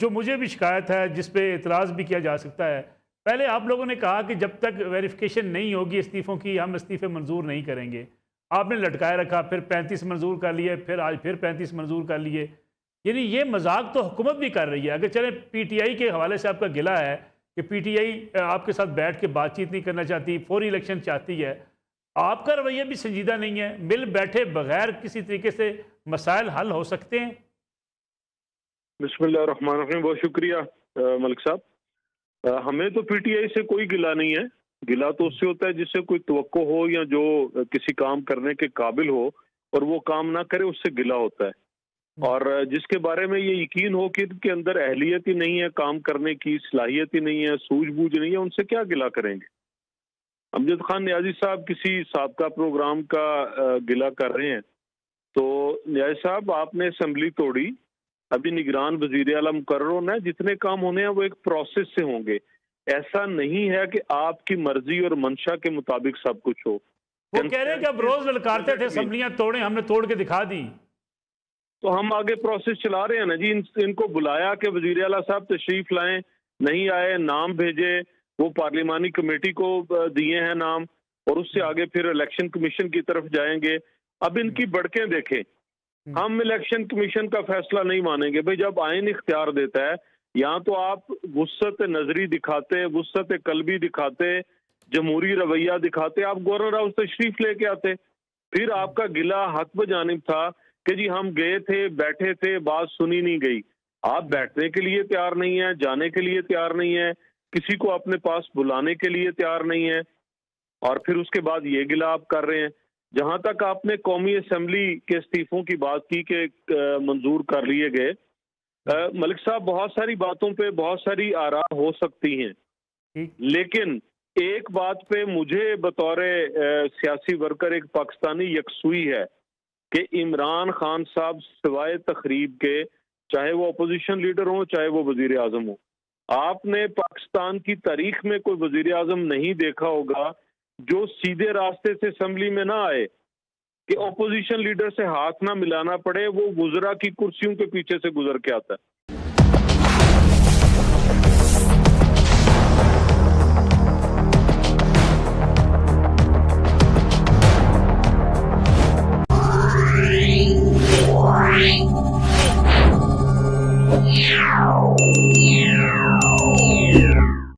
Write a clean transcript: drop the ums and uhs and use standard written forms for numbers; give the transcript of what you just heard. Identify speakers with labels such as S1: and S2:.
S1: جو مجھے بھی شکایت ہے، جس پہ اعتراض بھی کیا جا سکتا ہے، پہلے آپ لوگوں نے کہا کہ جب تک ویریفیکیشن نہیں ہوگی استعفوں کی ہم استعفے منظور نہیں کریں گے۔ آپ نے لٹکائے رکھا، پھر 35 منظور کر لیے، پھر آج پھر 35 منظور کر لیے۔ یعنی یہ مذاق تو حکومت بھی کر رہی ہے۔ اگر چلیں پی ٹی آئی کے حوالے سے آپ کا گلہ ہے کہ پی ٹی آئی آپ کے ساتھ بیٹھ کے بات چیت نہیں کرنا چاہتی، فوری الیکشن چاہتی ہے، آپ کا رویہ بھی سنجیدہ نہیں ہے۔ مل بیٹھے بغیر کسی طریقے سے مسائل حل ہو سکتے ہیں؟
S2: بسم اللہ الرحمن الرحیم، بہت شکریہ ملک صاحب۔ ہمیں تو پی ٹی آئی سے کوئی گلہ نہیں ہے۔ گلہ تو اس سے ہوتا ہے جس سے کوئی توقع ہو یا جو کسی کام کرنے کے قابل ہو اور وہ کام نہ کرے، اس سے گلہ ہوتا ہے۔ اور جس کے بارے میں یہ یقین ہو کہ ان کے اندر اہلیت ہی نہیں ہے، کام کرنے کی صلاحیت ہی نہیں ہے، سوجھ بوجھ نہیں ہے، ان سے کیا گلہ کریں گے؟ امجد خان نیازی صاحب کسی سابقہ پروگرام کا گلہ کر رہے ہیں، تو نیازی صاحب آپ نے اسمبلی توڑی، ابھی نگران وزیر اعلیٰ مقرر ہونا ہے، جتنے کام ہونے ہیں وہ ایک پروسیس سے ہوں گے۔ ایسا نہیں ہے کہ آپ کی مرضی اور منشا کے مطابق سب کچھ ہو۔
S1: وہ کہہ رہے ہیں کہ اب روز للکارتے تھے اسمبلیاں توڑیں، ہم نے توڑ کے دکھا دی۔
S2: تو ہم آگے پروسیس چلا رہے ہیں نا جی۔ ان کو بلایا کہ وزیر اعلیٰ صاحب تشریف لائیں، نہیں آئے، نام بھیجے، وہ پارلیمانی کمیٹی کو دیے ہیں نام، اور اس سے آگے پھر الیکشن کمیشن کی طرف جائیں گے۔ اب ان کی بڑکیں دیکھیں، ہم الیکشن کمیشن کا فیصلہ نہیں مانیں گے۔ بھئی جب آئین اختیار دیتا ہے، یہاں تو آپ وسعت نظری دکھاتے، وسعت قلبی دکھاتے، جمہوری رویہ دکھاتے، آپ گورنر ہاؤس تشریف لے کے آتے۔ پھر آپ کا گلہ حق بجانب تھا کہ جی ہم گئے تھے، بیٹھے تھے، بات سنی نہیں گئی۔ آپ بیٹھنے کے لیے تیار نہیں ہیں، جانے کے لیے تیار نہیں ہیں، کسی کو اپنے پاس بلانے کے لیے تیار نہیں ہیں، اور پھر اس کے بعد یہ گلہ آپ کر رہے ہیں۔ جہاں تک آپ نے قومی اسمبلی کے استعفوں کی بات کی کہ منظور کر لیے گئے، ملک صاحب بہت ساری باتوں پہ بہت ساری آراء ہو سکتی ہیں، لیکن ایک بات پہ مجھے بطور سیاسی ورکر ایک پاکستانی یکسوئی ہے کہ عمران خان صاحب سوائے تخریب کے، چاہے وہ اپوزیشن لیڈر ہوں چاہے وہ وزیر اعظم ہوں، آپ نے پاکستان کی تاریخ میں کوئی وزیر اعظم نہیں دیکھا ہوگا جو سیدھے راستے سے اسمبلی میں نہ آئے، کہ اپوزیشن لیڈر سے ہاتھ نہ ملانا پڑے، وہ وزراء کی کرسیوں کے پیچھے سے گزر کے آتا ہے۔